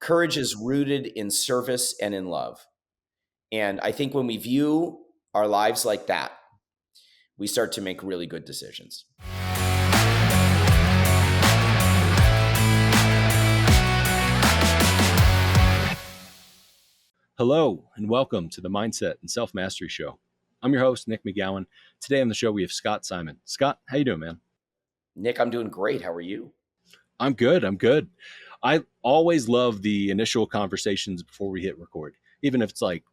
courage is rooted in service and in love. And I think when we view our lives like that, we start to make really good decisions. Hello, and welcome to the Mindset and Self-Mastery Show. I'm your host, Nick McGowan. Today on the show, we have Scott Simon. Scott, how you doing, man? Nick, I'm doing great. How are you? I'm good. I always love the initial conversations before we hit record, even if it's like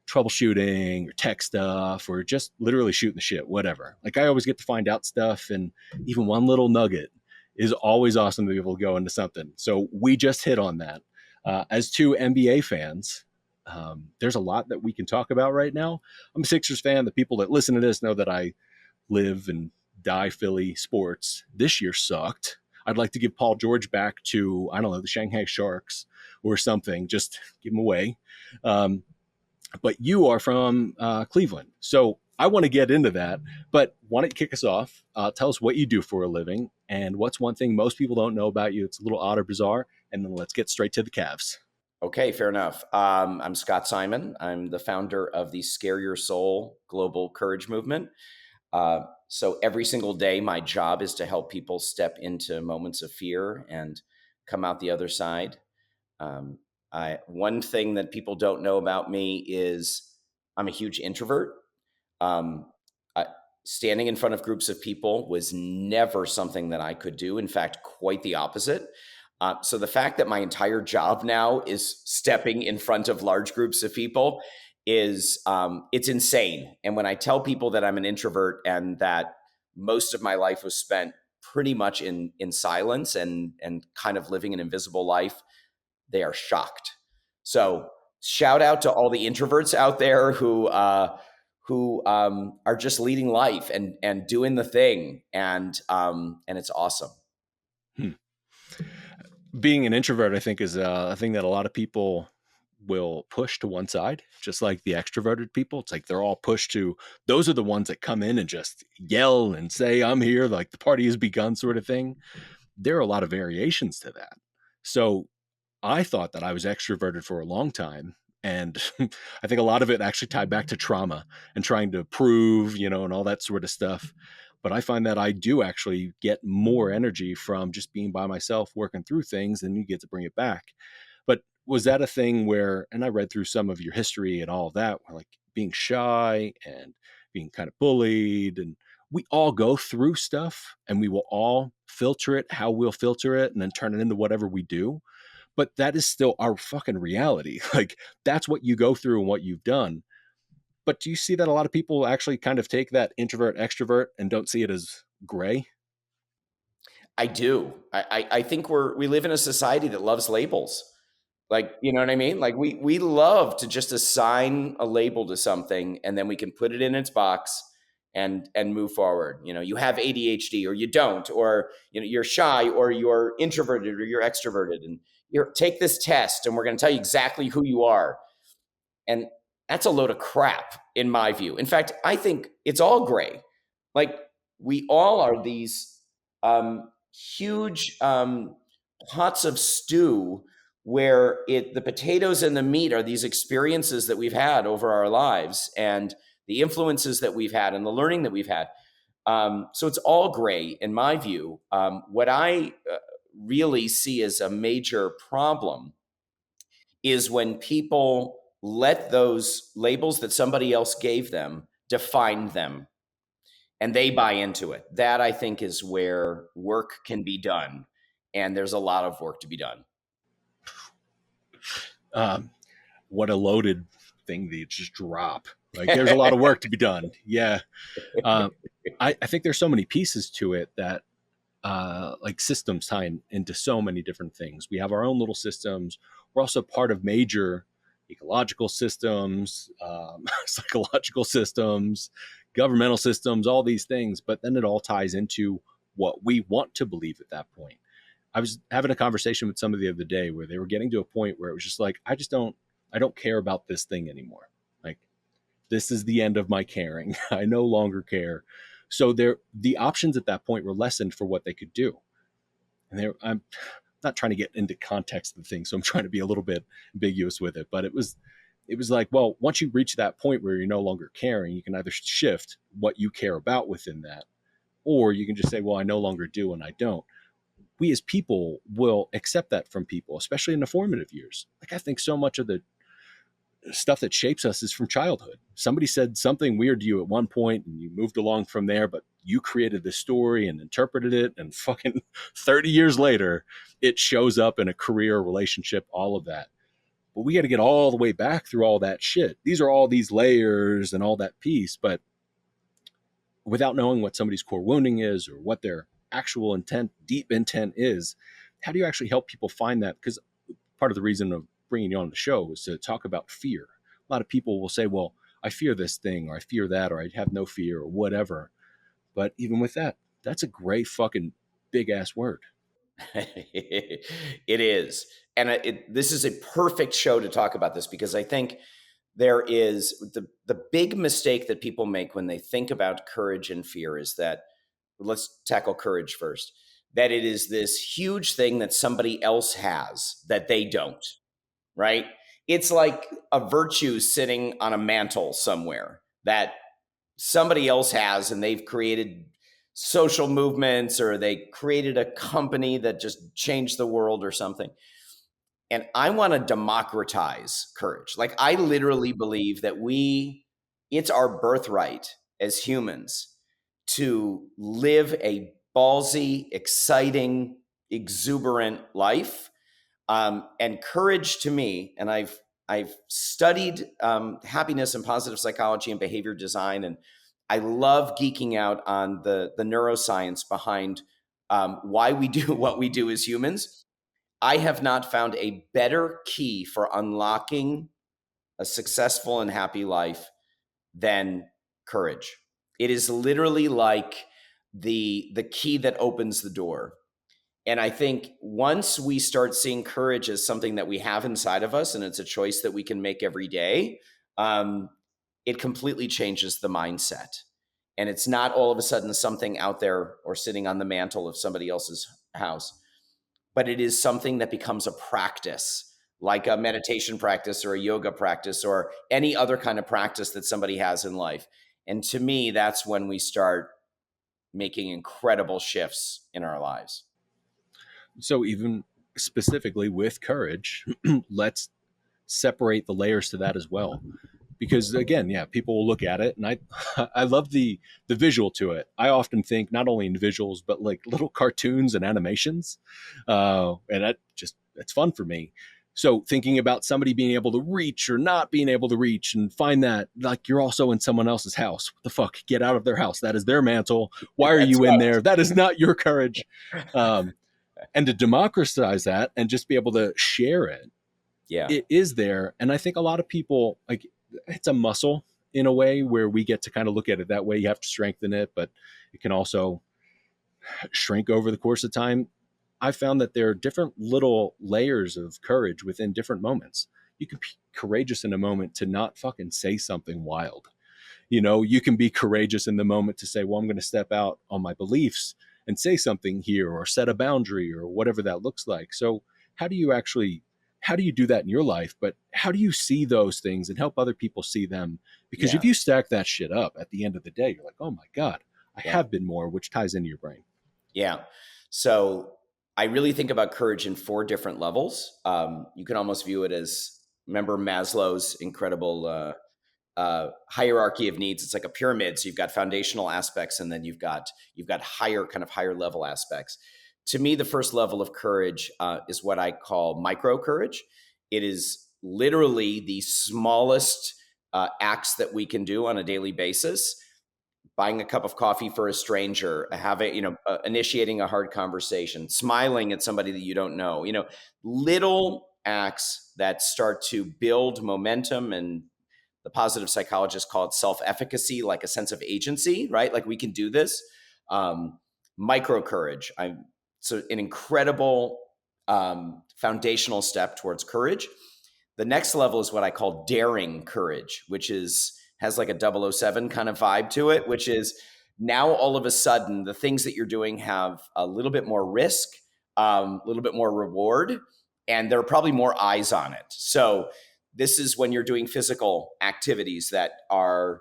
troubleshooting or tech stuff or just literally shooting the shit, whatever. Like I always get to find out stuff, and even one little nugget is always awesome to be able to go into something. So we just hit on that. As two NBA fans, there's a lot that we can talk about right now. I'm a Sixers fan. The people that listen to this know that I live and die Philly sports. This year sucked. I'd like to give Paul George back to, I don't know, the Shanghai Sharks or something. Just give him away. But you are from Cleveland. So I want to get into that. But why don't you kick us off? Tell us what you do for a living and what's one thing most people don't know about you. It's a little odd or bizarre. And then let's get straight to the Cavs. Okay, fair enough. I'm Scott Simon. I'm the founder of the Scare Your Soul Global Courage Movement. So every single day, my job is to help people step into moments of fear and come out the other side. One thing that people don't know about me is I'm a huge introvert. Standing in front of groups of people was never something that I could do. In fact, quite the opposite. So the fact that my entire job now is stepping in front of large groups of people is it's insane. And when I tell people that I'm an introvert and that most of my life was spent pretty much in silence and kind of living an invisible life, they are shocked. So shout out to all the introverts out there who are just leading life and doing the thing, and it's awesome. Being an introvert, I think, is a thing that a lot of people will push to one side, just like the extroverted people. It's like they're all pushed to, those are the ones that come in and just yell and say, I'm here, like the party has begun sort of thing. There are a lot of variations to that. So I thought that I was extroverted for a long time. And I think a lot of it actually tied back to trauma and trying to prove, and all that sort of stuff. But I find that I do actually get more energy from just being by myself, working through things, and you get to bring it back. But was that a thing where, and I read through some of your history and all of that, where like being shy and being kind of bullied, and we all go through stuff and we will all filter it, how we'll filter it, and then turn it into whatever we do. But that is still our fucking reality. Like that's what you go through and what you've done. But do you see that a lot of people actually kind of take that introvert extrovert and don't see it as gray? I do. I think we live in a society that loves labels. Like, you know what I mean? Like we love to just assign a label to something and then we can put it in its box and move forward. You have ADHD or you don't, or you're shy or you're introverted or you're extroverted, and take this test and we're going to tell you exactly who you are. And that's a load of crap in my view. In fact, I think it's all gray. Like we all are these huge pots of stew where the potatoes and the meat are these experiences that we've had over our lives and the influences that we've had and the learning that we've had. So it's all gray in my view. What I really see as a major problem is when people let those labels that somebody else gave them define them and they buy into it. That I think is where work can be done. And there's a lot of work to be done. What a loaded thing to just drop. Like there's a lot of work to be done. Yeah. I think there's so many pieces to it that like systems tie into so many different things. We have our own little systems. We're also part of major ecological systems, psychological systems, governmental systems, all these things. But then it all ties into what we want to believe at that point. I was having a conversation with somebody the other day where they were getting to a point where it was just like, I don't care about this thing anymore. Like, this is the end of my caring. I no longer care. So the options at that point were lessened for what they could do. And not trying to get into context of the thing, so I'm trying to be a little bit ambiguous with it, but it was like, well, once you reach that point where you're no longer caring, you can either shift what you care about within that, or you can just say, well, I no longer do and I don't. We as people will accept that from people, especially in the formative years. Like, I think so much of the stuff that shapes us is from childhood. Somebody said something weird to you at one point and you moved along from there, but you created this story and interpreted it, and fucking 30 years later it shows up in a career, relationship, all of that. But we got to get all the way back through all that shit. These are all these layers and all that piece, but without knowing what somebody's core wounding is or what their actual intent, deep intent is, how do you actually help people find that? Because part of the reason of bringing you on the show is to talk about fear. A lot of people will say, well, I fear this thing, or I fear that, or I have no fear, or whatever. But even with that, that's a great fucking big ass word. It is. And this is a perfect show to talk about this, because I think there is the big mistake that people make when they think about courage and fear is that, let's tackle courage first, that it is this huge thing that somebody else has that they don't, right? It's like a virtue sitting on a mantle somewhere that somebody else has, and they've created social movements, or they created a company that just changed the world or something. And I want to democratize courage. Like, I literally believe that it's our birthright as humans to live a ballsy, exciting, exuberant life. And courage to me, and I've studied happiness and positive psychology and behavior design, and I love geeking out on the neuroscience behind why we do what we do as humans. I have not found a better key for unlocking a successful and happy life than courage. It is literally like the key that opens the door. And I think once we start seeing courage as something that we have inside of us, and it's a choice that we can make every day, um, it completely changes the mindset. And it's not all of a sudden something out there or sitting on the mantle of somebody else's house, but it is something that becomes a practice, like a meditation practice or a yoga practice or any other kind of practice that somebody has in life. And to me, that's when we start making incredible shifts in our lives. So, even specifically with courage, let's separate the layers to that as well. Because again, yeah, people will look at it, and I I love the visual to it. I often think not only in visuals but like little cartoons and animations, and that's fun for me. So thinking about somebody being able to reach or not being able to reach, and find that like you're also in someone else's house. What the fuck? Get out of their house. That is their mantle. Why are That's you in right. there? That is not your courage. Um, and to democratize that and just be able to share it, Yeah. it is there. And I think a lot of people, like, it's a muscle in a way where we get to kind of look at it that way. You have to strengthen it, but it can also shrink over the course of time. I found that there are different little layers of courage within different moments. You can be courageous in a moment to not fucking say something wild. You can be courageous in the moment to say, well, I'm going to step out on my beliefs and say something here, or set a boundary, or whatever that looks like. So how do you do that in your life? But how do you see those things and help other people see them? Because if Yeah. you stack that shit up at the end of the day, you're like, oh my God, I Yeah. have been more, which ties into your brain. Yeah. So I really think about courage in four different levels. You can almost view it as, remember Maslow's incredible hierarchy of needs. It's like a pyramid. So you've got foundational aspects, and then you've got higher level aspects. To me, the first level of courage is what I call micro courage. It is literally the smallest acts that we can do on a daily basis: buying a cup of coffee for a stranger, having, initiating a hard conversation, smiling at somebody that you don't know, little acts that start to build momentum. And the positive psychologists call it self-efficacy, like a sense of agency, right? Like, we can do this. Um, Micro courage. So an incredible foundational step towards courage. The next level is what I call daring courage, which has like a 007 kind of vibe to it, which is now all of a sudden the things that you're doing have a little bit more risk. a little bit more reward, and there are probably more eyes on it. So this is when you're doing physical activities that are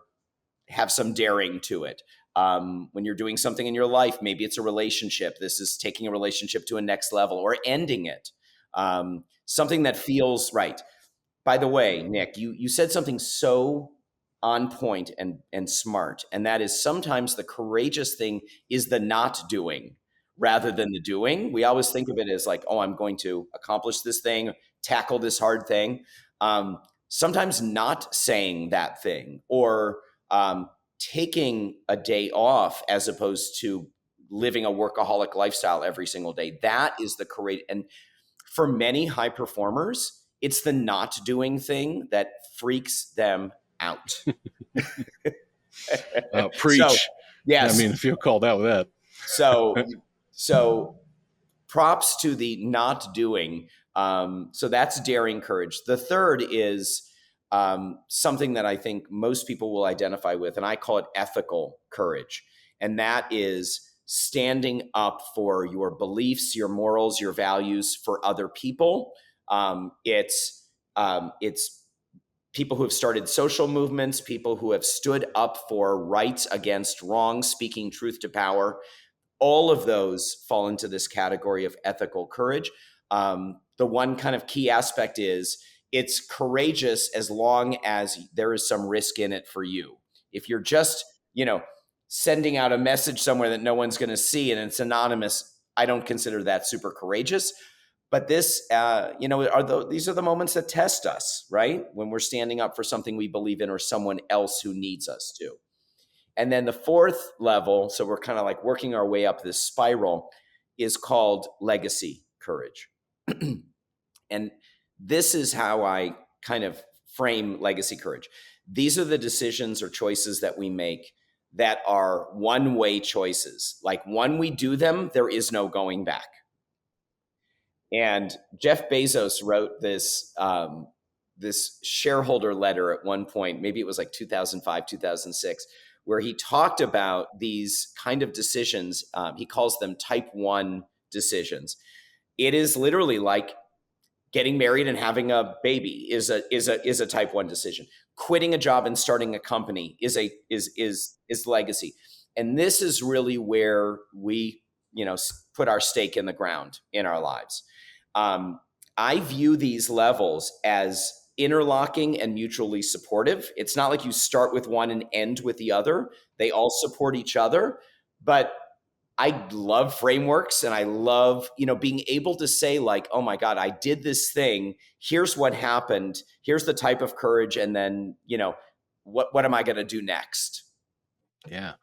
have some daring to it. When you're doing something in your life, maybe it's a relationship. This is taking a relationship to a next level or ending it. Something that feels right. By the way, Nick, you said something so on point and smart, and that is sometimes the courageous thing is the not doing rather than the doing. We always think of it as like, oh, I'm going to accomplish this thing, tackle this hard thing. Um, Sometimes not saying that thing or taking a day off as opposed to living a workaholic lifestyle every single day. That is the courage. And for many high performers, it's the not doing thing that freaks them out. So, Preach. I yes. mean, if you'll call that with that. So, so props to the not doing. So that's daring courage. The third is something that I think most people will identify with, and I call it ethical courage. And that is standing up for your beliefs, your morals, your values for other people. It's people who have started social movements, people who have stood up for rights against wrong, speaking truth to power. All of those fall into this category of ethical courage. The one kind of key aspect is it's courageous as long as there is some risk in it for you. If you're just, sending out a message somewhere that no one's going to see and it's anonymous, I don't consider that super courageous. But this, these are the moments that test us, right? When we're standing up for something we believe in or someone else who needs us to. And then the fourth level, so we're kind of like working our way up this spiral, is called legacy courage. And this is how I kind of frame legacy courage. These are the decisions or choices that we make that are one-way choices. Like when we do them, there is no going back. And Jeff Bezos wrote this shareholder letter at one point, maybe it was like 2005, 2006, where he talked about these kind of decisions. He calls them type 1 decisions. It is literally like getting married and having a baby is a type 1 decision. Quitting a job and starting a company is legacy. And this is really where we, put our stake in the ground in our lives. I view these levels as interlocking and mutually supportive. It's not like you start with one and end with the other. They all support each other. But I love frameworks and I love, being able to say like, oh my God, I did this thing. Here's what happened. Here's the type of courage. And then, what am I going to do next? Yeah.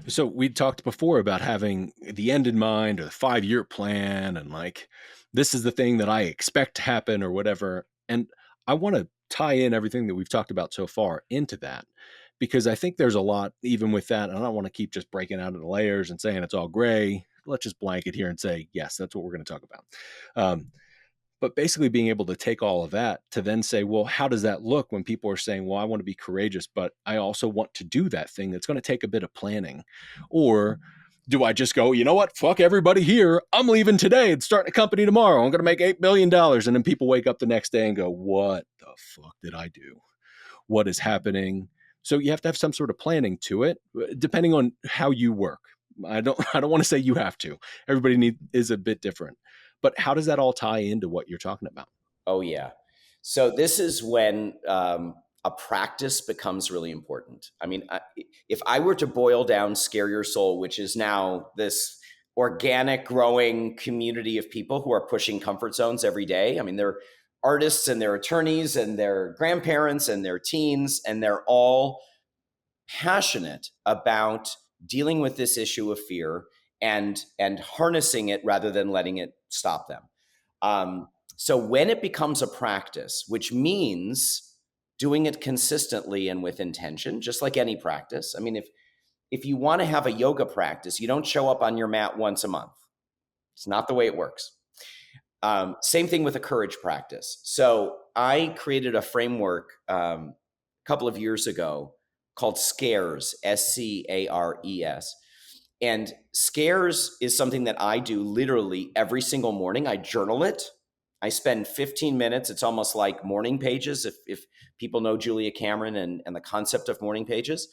So we talked before about having the end in mind or the 5-year plan and like, this is the thing that I expect to happen or whatever. And I want to tie in everything that we've talked about so far into that because I think there's a lot even with that. And I don't want to keep just breaking out into layers and saying it's all gray. Let's just blanket here and say, yes, that's what we're going to talk about. But basically being able to take all of that to then say, well, how does that look when people are saying, well, I want to be courageous, but I also want to do that thing that's going to take a bit of planning? Or do I just go, you know what? Fuck everybody here. I'm leaving today and starting a company tomorrow. I'm going to make $8 billion. And then people wake up the next day and go, what the fuck did I do? What is happening? So you have to have some sort of planning to it, depending on how you work. I don't want to say you have to. Everybody is a bit different. But how does that all tie into what you're talking about? Oh, yeah. So this is when a practice becomes really important. I mean, if I were to boil down Scare Your Soul, which is now this organic, growing community of people who are pushing comfort zones every day. I mean, they're artists and they're attorneys and they're grandparents and they're teens, and they're all passionate about dealing with this issue of fear and harnessing it rather than letting it stop them. So when it becomes a practice, which means doing it consistently and with intention, just like any practice. I mean, if you want to have a yoga practice, you don't show up on your mat once a month. It's not the way it works. Same thing with a courage practice. So I created a framework a couple of years ago called SCARES, SCARES. And scares is something that I do literally every single morning. I journal it. I spend 15 minutes. It's almost like morning pages, if people know Julia Cameron and the concept of morning pages.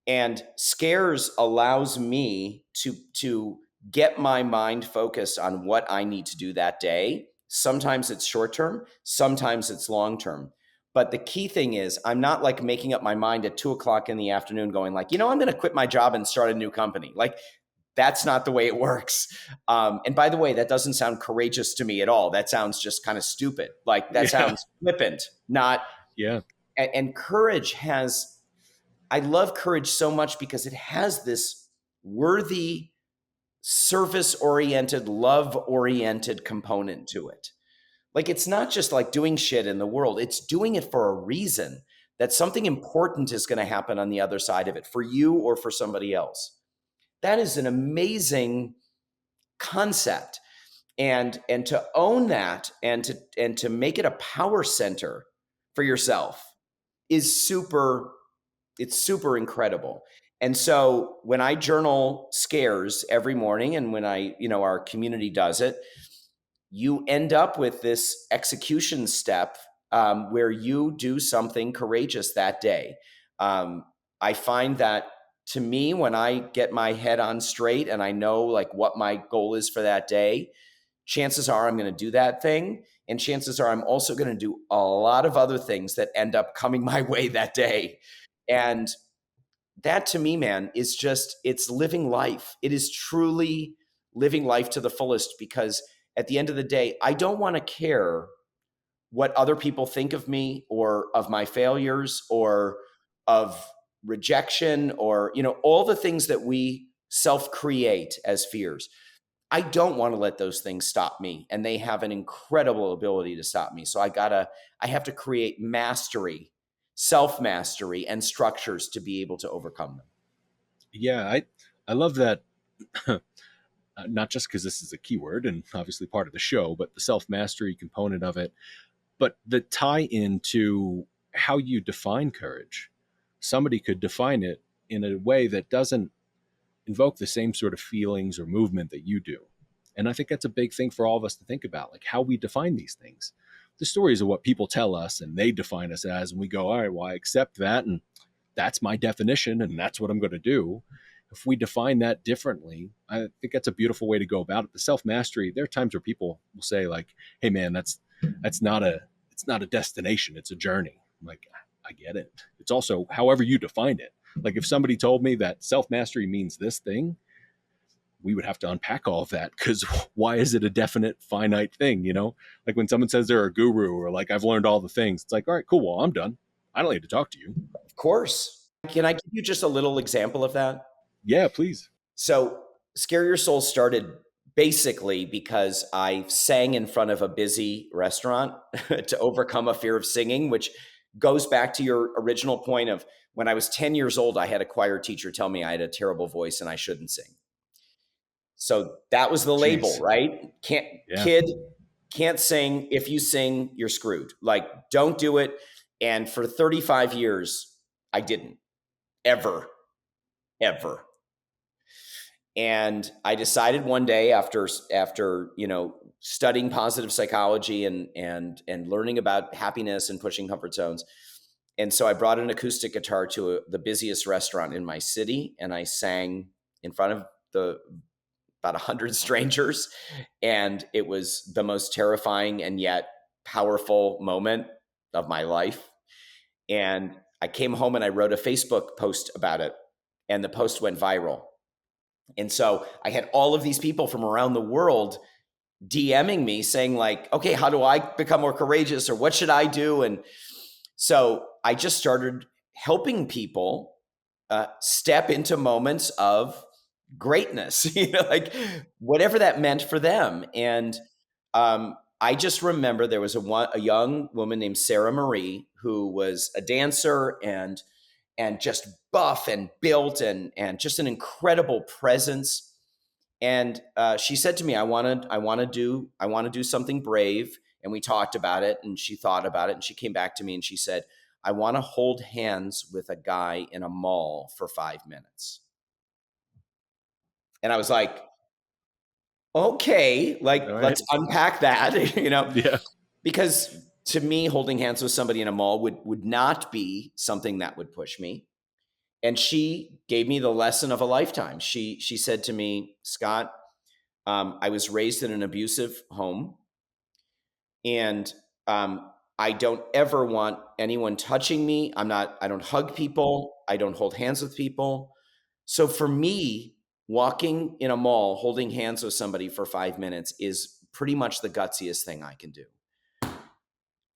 And scares allows me to get my mind focused on what I need to do that day. Sometimes it's short term, sometimes it's long term. But the key thing is, I'm not like making up my mind at 2 o'clock in the afternoon, going like, I'm going to quit my job and start a new company. Like, that's not the way it works. And by the way, that doesn't sound courageous to me at all. That sounds just kind of stupid. Like, that Yeah. sounds flippant, not. Yeah. And courage has, I love courage so much because it has this worthy, service oriented, love oriented component to it. Like, it's not just like doing shit in the world, it's doing it for a reason, that something important is going to happen on the other side of it for you or for somebody else. That is an amazing concept. And to own that and to make it a power center for yourself is super, it's super incredible. And so when I journal scares every morning, and when our community does it, you end up with this execution step, where you do something courageous that day. I find that, to me, when I get my head on straight and I know like what my goal is for that day, chances are I'm going to do that thing. And chances are I'm also going to do a lot of other things that end up coming my way that day. And that, to me, man, is just, it's living life. It is truly living life to the fullest, because at the end of the day, I don't want to care what other people think of me or of my failures or of rejection, or, all the things that we self create as fears. I don't want to let those things stop me, and they have an incredible ability to stop me. So I have to create mastery, self mastery, and structures to be able to overcome them. Yeah. I love that. Not just because this is a keyword and obviously part of the show, but the self mastery component of it, but the tie into how you define courage. Somebody could define it in a way that doesn't invoke the same sort of feelings or movement that you do. And I think that's a big thing for all of us to think about, like how we define these things. The stories are what people tell us and they define us as, and we go, all right, well, I accept that. And that's my definition and that's what I'm going to do. If we define that differently, I think that's a beautiful way to go about it. The self mastery, there are times where people will say like, hey man, that's not a, it's not a destination, it's a journey. I'm like, I get it. It's also however you define it. Like if somebody told me that self mastery means this thing, we would have to unpack all of that, because why is it a definite finite thing, like when someone says they're a guru or like I've learned all the things, it's like, all right, cool, well, I'm done, I don't need to talk to you. Of course. Can I give you just a little example of that? Yeah, please. So, Scare Your Soul started basically because I sang in front of a busy restaurant to overcome a fear of singing, which goes back to your original point of, when I was 10 years old, I had a choir teacher tell me I had a terrible voice and I shouldn't sing. So that was the label, Jeez. right? Yeah. Kid, can't sing. If you sing, you're screwed. Like, don't do it. And for 35 years, I didn't ever, ever. And I decided one day, after studying positive psychology and learning about happiness and pushing comfort zones. And so I brought an acoustic guitar to the busiest restaurant in my city, and I sang in front of about 100 strangers. And it was the most terrifying and yet powerful moment of my life. And I came home and I wrote a Facebook post about it, and the post went viral. And so I had all of these people from around the world DMing me saying like, okay, how do I become more courageous, or what should I do? And so I just started helping people step into moments of greatness, like whatever that meant for them. And I just remember there was a young woman named Sarah Marie, who was a dancer and just buff and built and just an incredible presence. And she said to me, I want to do something brave. And we talked about it, and she thought about it, and she came back to me and she said, I want to hold hands with a guy in a mall for 5 minutes. And I was like, okay, All like right. let's unpack that, Yeah. because to me, holding hands with somebody in a mall would not be something that would push me. And she gave me the lesson of a lifetime. She said to me, Scott, I was raised in an abusive home, and I don't ever want anyone touching me. I don't hug people. I don't hold hands with people. So for me, walking in a mall, holding hands with somebody for 5 minutes is pretty much the gutsiest thing I can do.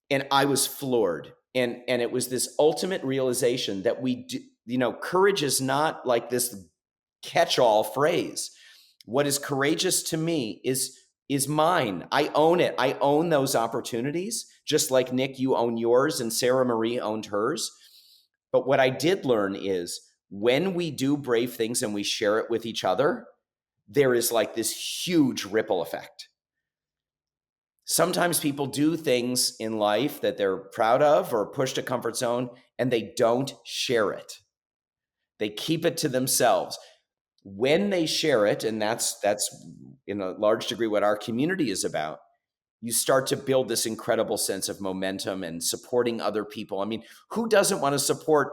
And I was floored. And it was this ultimate realization that we do, courage is not like this catch-all phrase. What is courageous to me is mine. I own it. I own those opportunities, just like Nick, you own yours, and Sarah Marie owned hers. But what I did learn is when we do brave things and we share it with each other, there is like this huge ripple effect. Sometimes people do things in life that they're proud of or push to comfort zone, and they don't share it. They keep it to themselves. When they share it, and that's in a large degree what our community is about, you start to build this incredible sense of momentum and supporting other people. I mean, who doesn't want to support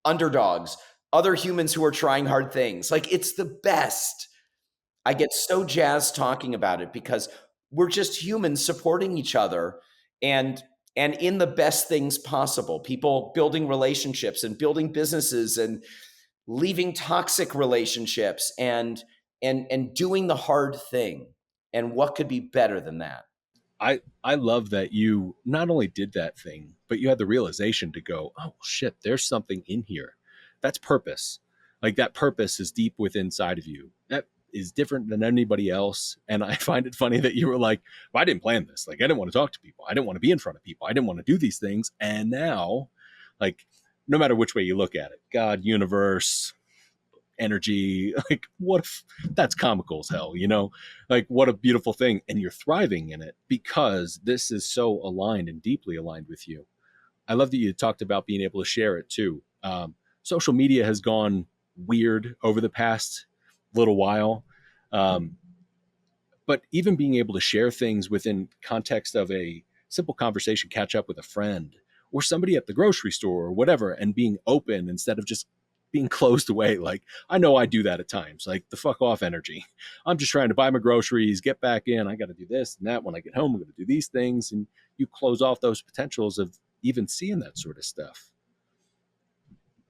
underdogs, other humans who are trying hard things? Like, it's the best. I get so jazzed talking about it because we're just humans supporting each other, and in the best things possible. People building relationships and building businesses and leaving toxic relationships and doing the hard thing. And what could be better than that? I love that you not only did that thing, but you had the realization to go, oh shit, there's something in here. That's purpose. Like that purpose is deep within inside of you. That is different than anybody else. And I find it funny that you were like, well, I didn't plan this. Like I didn't want to talk to people. I didn't want to be in front of people. I didn't want to do these things. And now, like, no matter which way you look at it, God, universe, energy, like what if that's comical as hell, like what a beautiful thing, and you're thriving in it because this is so aligned and deeply aligned with you. I love that you talked about being able to share it too. Social media has gone weird over the past little while, um, but even being able to share things within context of a simple conversation, catch up with a friend or somebody at the grocery store or whatever, and being open instead of just being closed away. Like, I know I do that at times, like the fuck off energy. I'm just trying to buy my groceries, get back in. I got to do this and that. When I get home, I'm going to do these things. And you close off those potentials of even seeing that sort of stuff.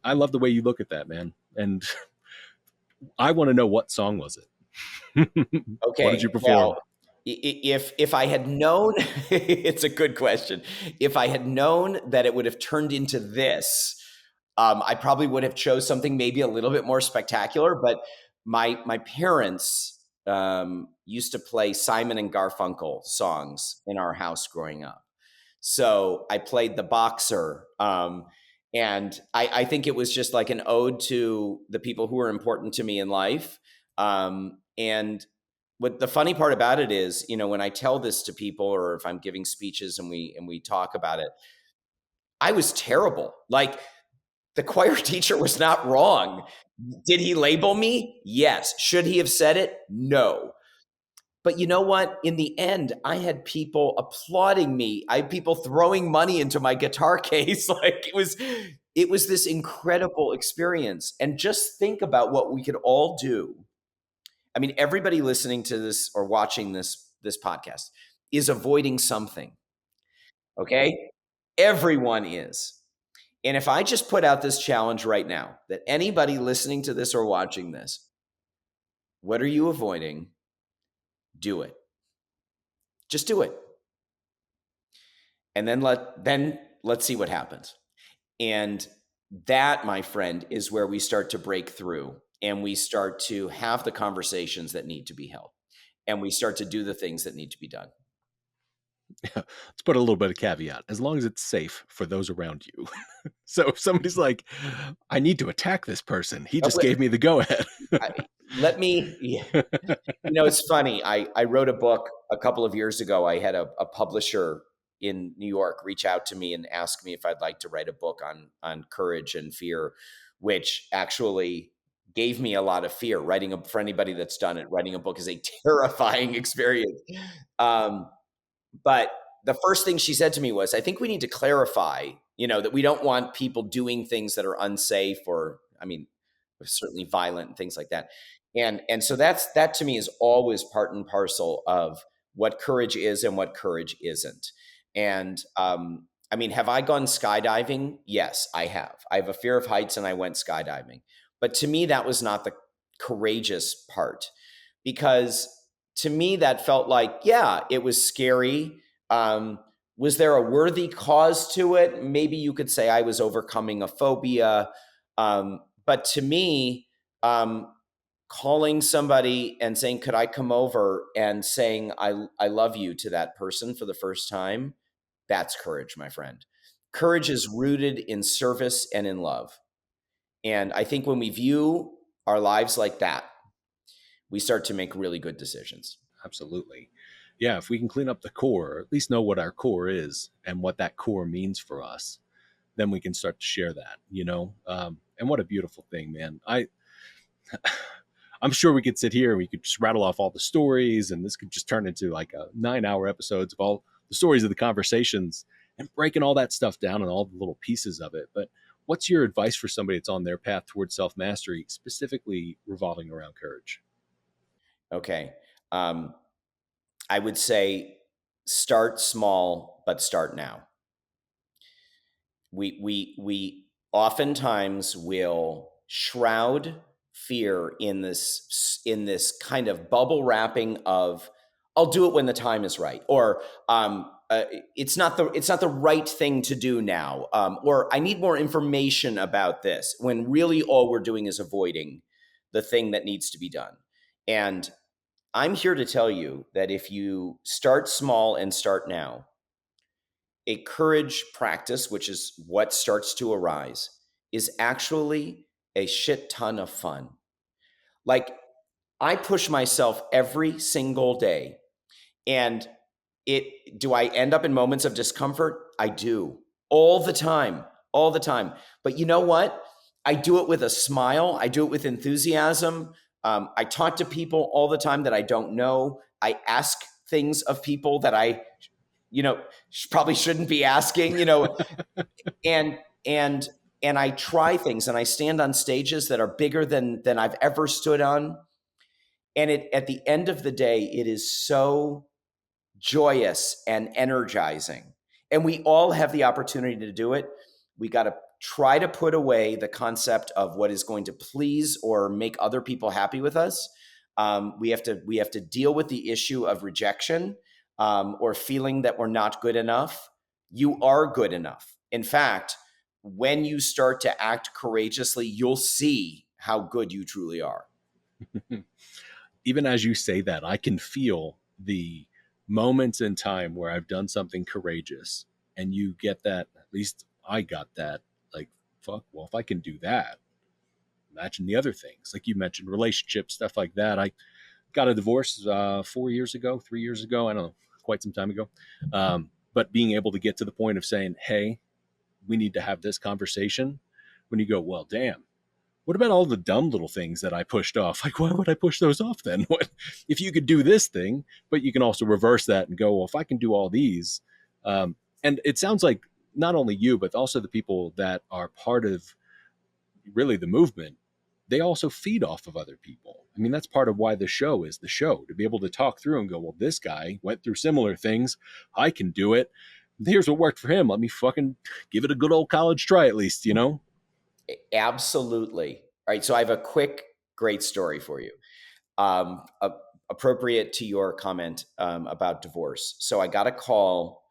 I love the way you look at that, man. And I want to know, what song was it? What did you Okay, perform? well, if I had known, it's a good question. If I had known that it would have turned into this, I probably would have chose something maybe a little bit more spectacular. But my parents used to play Simon and Garfunkel songs in our house growing up. So I played the boxer. And I think it was just like an ode to the people who were important to me in life. And what the funny part about it is, when I tell this to people or if I'm giving speeches and we talk about it, I was terrible. Like, the choir teacher was not wrong. Did he label me? Yes. Should he have said it? No. But you know what? In the end, I had people applauding me. I had people throwing money into my guitar case. Like, it was this incredible experience. And just think about what we could all do. I mean, everybody listening to this or watching this podcast is avoiding something. Okay? Everyone is. And if I just put out this challenge right now, that anybody listening to this or watching this, what are you avoiding? Do it. Just do it. And then let's see what happens. And that, my friend, is where we start to break through and we start to have the conversations that need to be held and we start to do the things that need to be done. Let's put a little bit of caveat, as long as it's safe for those around you. So if somebody's like, I need to attack this person, he Uh, just gave me the go ahead. Let me, yeah. It's funny. I wrote a book a couple of years ago. I had a publisher in New York reach out to me and ask me if I'd like to write a book on courage and fear, which actually gave me a lot of fear. For anybody that's done it, writing a book is a terrifying experience. Um, but the first thing she said to me was, I think we need to clarify, that we don't want people doing things that are unsafe, or, I mean, certainly violent and things like that. And so that to me is always part and parcel of what courage is and what courage isn't. And I mean, have I gone skydiving? Yes, I have. I have a fear of heights and I went skydiving. But to me, that was not the courageous part, because to me, that felt like, yeah, it was scary. Um, was there a worthy cause to it? Maybe you could say I was overcoming a phobia. But to me, um, calling somebody and saying, could I come over, and saying, I love you to that person for the first time, that's courage, my friend. Courage is rooted in service and in love. And I think when we view our lives like that, we start to make really good decisions. Absolutely. Yeah, if we can clean up the core, or at least know what our core is and what that core means for us, then we can start to share that, and what a beautiful thing, man. I'm sure we could sit here and we could just rattle off all the stories, and this could just turn into like a 9-hour episodes of all the stories of the conversations and breaking all that stuff down and all the little pieces of it. But what's your advice for somebody that's on their path towards self mastery, specifically revolving around courage? Okay. Um, I would say start small, but start now. We oftentimes will shroud fear in this kind of bubble wrapping of, I'll do it when the time is right, or it's not the right thing to do now, or I need more information about this, when really all we're doing is avoiding the thing that needs to be done. And I'm here to tell you that if you start small and start now, a courage practice, which is what starts to arise, is actually a shit ton of fun. Like, I push myself every single day, and do I end up in moments of discomfort? I do, all the time, all the time. But you know what? I do it with a smile. I do it with enthusiasm. I talk to people all the time that I don't know. I ask things of people that I, probably shouldn't be asking. And and and I try things, and I stand on stages that are bigger than I've ever stood on. And at the end of the day, it is so joyous and energizing. And we all have the opportunity to do it. We got to try to put away the concept of what is going to please or make other people happy with us. We have to deal with the issue of rejection, or feeling that we're not good enough. You are good enough. In fact, when you start to act courageously, you'll see how good you truly are. Even as you say that, I can feel the moments in time where I've done something courageous, and you get that. At least I got that. Like, fuck, well, if I can do that, imagine the other things. Like you mentioned, relationships, stuff like that. I got a divorce 4 years ago, 3 years ago. I don't know, quite some time ago. But being able to get to the point of saying, hey, we need to have this conversation, when you go, well, damn, what about all the dumb little things that I pushed off? Like, why would I push those off then? What if you could do this thing, but you can also reverse that and go, well, if I can do all these, and it sounds like not only you, but also the people that are part of really the movement, they also feed off of other people. I mean, that's part of why the show is the show, to be able to talk through and go, well, this guy went through similar things. I can do it. Here's what worked for him. Let me fucking give it a good old college try at least, you know? Absolutely. All right. So I have a quick, great story for you, um, a- appropriate to your comment about divorce. So I got a call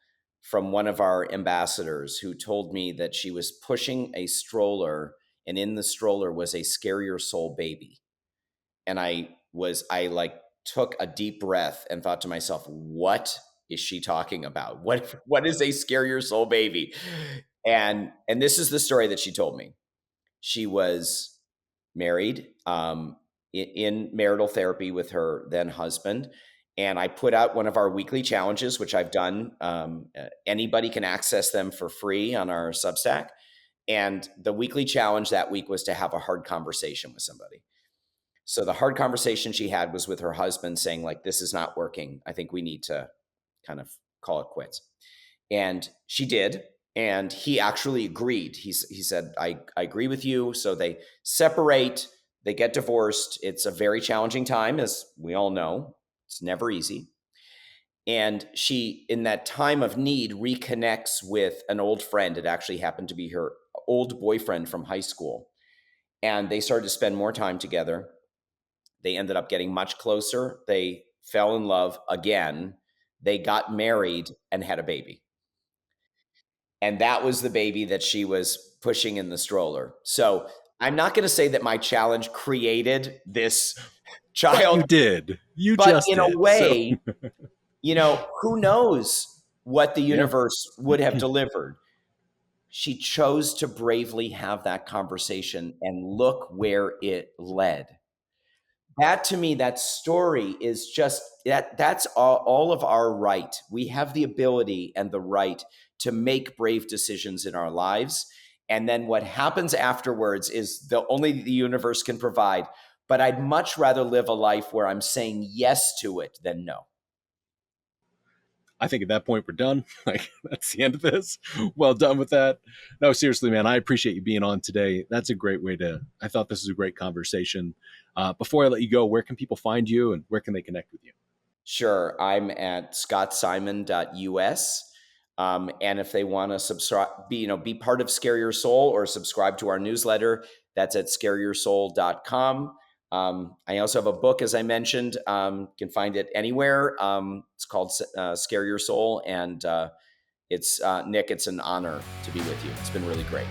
from one of our ambassadors who told me that she was pushing a stroller, and in the stroller was a scarier soul baby. And I like took a deep breath and thought to myself, what is she talking about? What is a scarier soul baby? And this is the story that she told me. She was married, in marital therapy with her then husband. And I put out one of our weekly challenges, which I've done. Anybody can access them for free on our Substack. And the weekly challenge that week was to have a hard conversation with somebody. So the hard conversation she had was with her husband saying, like, this is not working. I think we need to kind of call it quits. And she did. And he actually agreed. He said, I agree with you. So they separate, they get divorced. It's a very challenging time, as we all know. It's never easy. And she, in that time of need, reconnects with an old friend. It actually happened to be her old boyfriend from high school. And they started to spend more time together. They ended up getting much closer. They fell in love again. They got married and had a baby. And that was the baby that she was pushing in the stroller. So I'm not going to say that my challenge created this But child, you did. You but just in a did. So way, who knows what the yeah. universe would have delivered. She chose to bravely have that conversation, and look where it led. That, to me, that story is just that's all of our right. We have the ability and the right to make brave decisions in our lives. And then what happens afterwards is only the universe can provide. But I'd much rather live a life where I'm saying yes to it than no. I think at that point we're done. Like that's the end of this. Well done with that. No, seriously, man, I appreciate you being on today. That's a great way to. I thought this was a great conversation. Before I let you go, where can people find you and where can they connect with you? Sure. I'm at scottsimon.us. And if they want to subscribe, be part of Scare Your Soul or subscribe to our newsletter, that's at scareyoursoul.com. I also have a book, as I mentioned. You can find it anywhere. It's called Scare Your Soul. And it's Nick, it's an honor to be with you. It's been really great.